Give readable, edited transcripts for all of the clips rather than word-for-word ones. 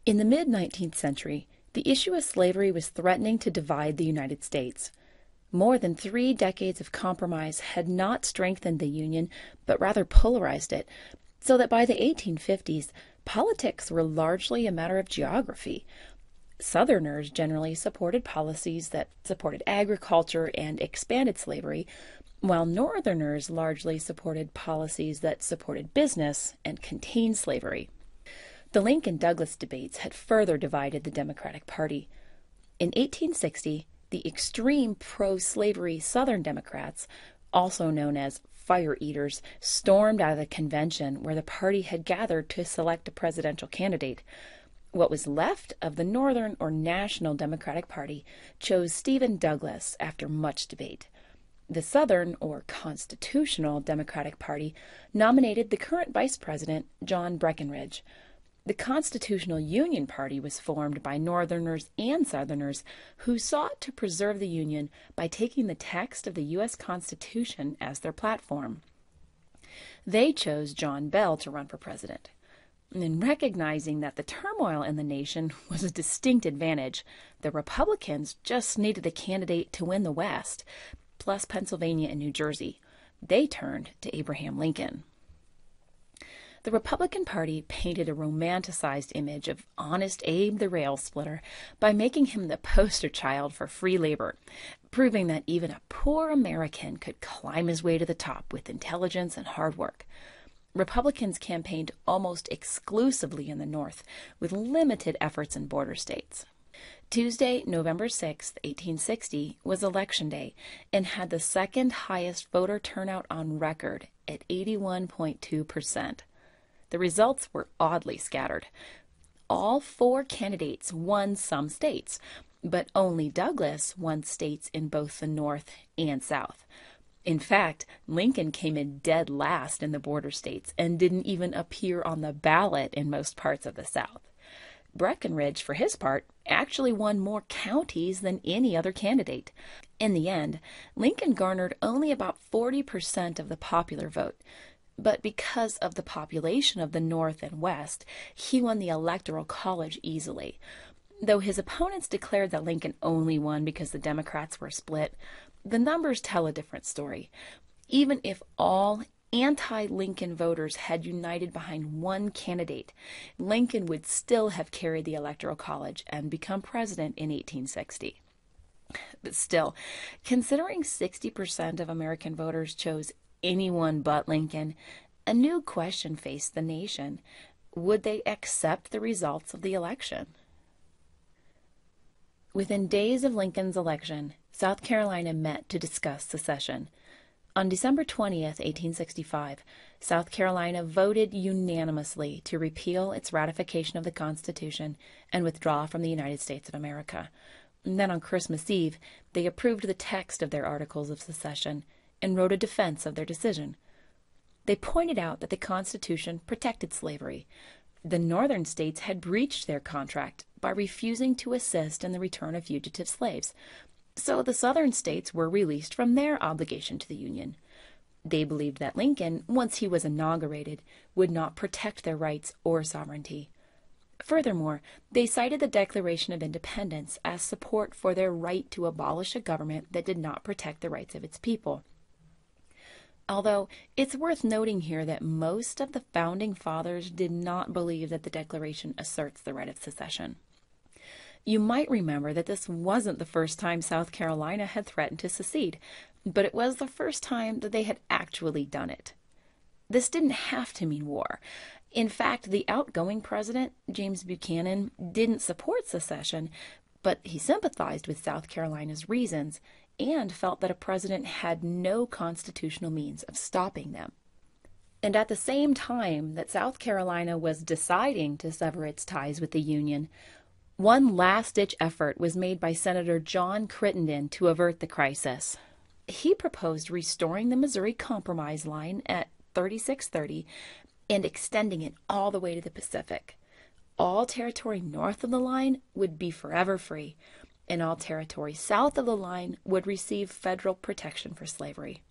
In the mid-19th century, the issue of slavery was threatening to divide the United States. More than 3 decades of compromise had not strengthened the Union, but rather polarized it, so that by the 1850s, politics were largely a matter of geography. Southerners generally supported policies that supported agriculture and expanded slavery, while Northerners largely supported policies that supported business and contained slavery. The Lincoln-Douglas debates had further divided the Democratic Party. In 1860, the extreme pro-slavery Southern Democrats, also known as fire eaters, stormed out of the convention where the party had gathered to select a presidential candidate. What was left of the Northern or National Democratic Party chose Stephen Douglas after much debate. The Southern or Constitutional Democratic Party nominated the current vice president, John Breckinridge. The Constitutional Union Party was formed by Northerners and Southerners who sought to preserve the Union by taking the text of the U.S. Constitution as their platform. They chose John Bell to run for president. In recognizing that the turmoil in the nation was a distinct advantage, the Republicans just needed a candidate to win the West, plus Pennsylvania and New Jersey. They turned to Abraham Lincoln. The Republican Party painted a romanticized image of Honest Abe the rail splitter by making him the poster child for free labor, proving that even a poor American could climb his way to the top with intelligence and hard work. Republicans campaigned almost exclusively in the North, with limited efforts in border states. Tuesday, November 6, 1860, was Election Day and had the second highest voter turnout on record at 81.2%. The results were oddly scattered. All 4 candidates won some states, but only Douglas won states in both the North and South. In fact, Lincoln came in dead last in the border states and didn't even appear on the ballot in most parts of the South. Breckinridge, for his part, actually won more counties than any other candidate. In the end, Lincoln garnered only about 40% of the popular vote. But because of the population of the North and West, he won the Electoral College easily. Though his opponents declared that Lincoln only won because the Democrats were split, the numbers tell a different story. Even if all anti-Lincoln voters had united behind one candidate, Lincoln would still have carried the Electoral College and become president in 1860. But still, considering 60% of American voters chose anyone but Lincoln, a new question faced the nation. Would they accept the results of the election? Within days of Lincoln's election, South Carolina met to discuss secession. On December 20th, 1865, South Carolina voted unanimously to repeal its ratification of the Constitution and withdraw from the United States of America. And then on Christmas Eve, they approved the text of their Articles of Secession and wrote a defense of their decision. They pointed out that the Constitution protected slavery. The northern states had breached their contract by refusing to assist in the return of fugitive slaves, so the southern states were released from their obligation to the Union. They believed that Lincoln, once he was inaugurated, would not protect their rights or sovereignty. Furthermore, they cited the Declaration of Independence as support for their right to abolish a government that did not protect the rights of its people. Although it's worth noting here that most of the Founding Fathers did not believe that the Declaration asserts the right of secession. You might remember that this wasn't the first time South Carolina had threatened to secede, but it was the first time that they had actually done it. This didn't have to mean war. In fact, the outgoing president, James Buchanan, didn't support secession, but he sympathized with South Carolina's reasons and felt that a president had no constitutional means of stopping them. And at the same time that South Carolina was deciding to sever its ties with the Union, one last-ditch effort was made by Senator John Crittenden to avert the crisis. He proposed restoring the Missouri Compromise line at 3630 and extending it all the way to the Pacific. All territory north of the line would be forever free, and all territory south of the line would receive federal protection for slavery.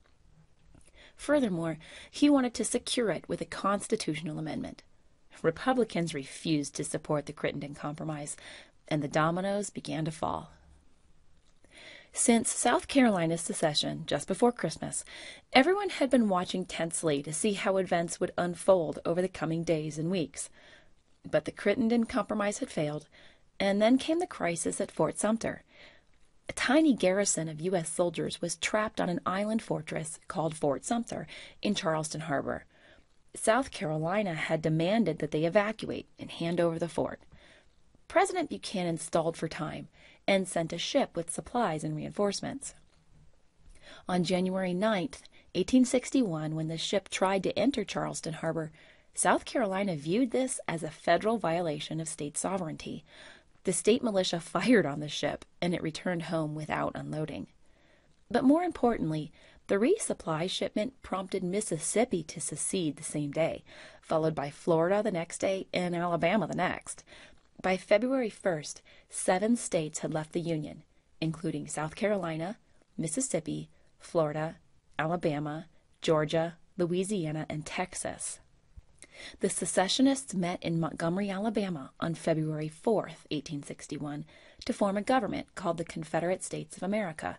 Furthermore, he wanted to secure it with a constitutional amendment. Republicans refused to support the Crittenden Compromise, and the dominoes began to fall. Since South Carolina's secession just before Christmas, everyone had been watching tensely to see how events would unfold over the coming days and weeks. But the Crittenden Compromise had failed, and then came the crisis at Fort Sumter. A tiny garrison of U.S. soldiers was trapped on an island fortress called Fort Sumter in Charleston Harbor. South Carolina had demanded that they evacuate and hand over the fort. President Buchanan stalled for time and sent a ship with supplies and reinforcements. On January 9, 1861, when the ship tried to enter Charleston Harbor, South Carolina viewed this as a federal violation of state sovereignty. The state militia fired on the ship, and it returned home without unloading. But more importantly, the resupply shipment prompted Mississippi to secede the same day, followed by Florida the next day and Alabama the next. By February 1st, 7 states had left the Union, including South Carolina, Mississippi, Florida, Alabama, Georgia, Louisiana, and Texas. The secessionists met in Montgomery, Alabama on February 4th, 1861, to form a government called the Confederate States of America,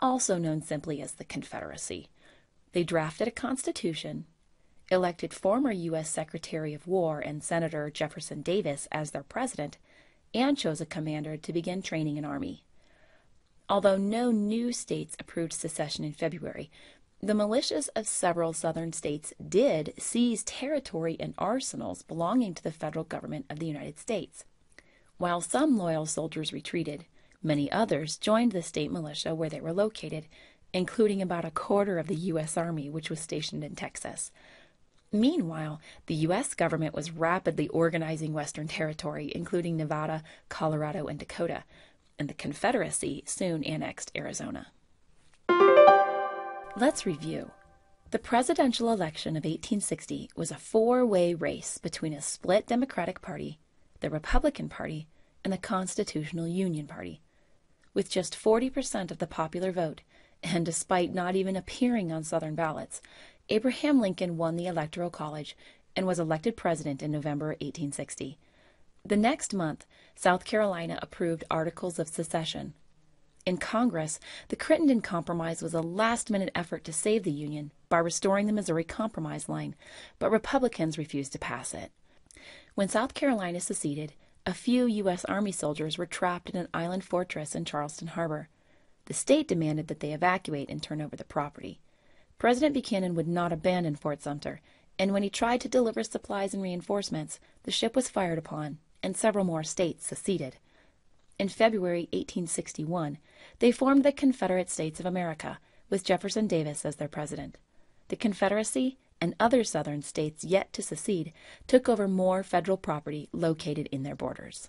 also known simply as the Confederacy. They drafted a constitution, elected former U.S. Secretary of War and Senator Jefferson Davis as their president, and chose a commander to begin training an army. Although no new states approved secession in February, the militias of several southern states did seize territory and arsenals belonging to the federal government of the United States. While some loyal soldiers retreated, many others joined the state militia where they were located, including about a quarter of the U.S. Army, which was stationed in Texas. Meanwhile, the U.S. government was rapidly organizing Western territory, including Nevada, Colorado, and Dakota, and the Confederacy soon annexed Arizona. Let's review. The presidential election of 1860 was a four-way race between a split Democratic Party, the Republican Party, and the Constitutional Union Party. With just 40% of the popular vote, and despite not even appearing on Southern ballots, Abraham Lincoln won the Electoral College and was elected president in November 1860. The next month, South Carolina approved Articles of Secession. In Congress, the Crittenden Compromise was a last-minute effort to save the Union by restoring the Missouri Compromise line, but Republicans refused to pass it. When South Carolina seceded, a few U.S. Army soldiers were trapped in an island fortress in Charleston Harbor. The state demanded that they evacuate and turn over the property. President Buchanan would not abandon Fort Sumter, and when he tried to deliver supplies and reinforcements, the ship was fired upon, and several more states seceded. In February 1861, they formed the Confederate States of America, with Jefferson Davis as their president. The Confederacy and other southern states yet to secede took over more federal property located in their borders.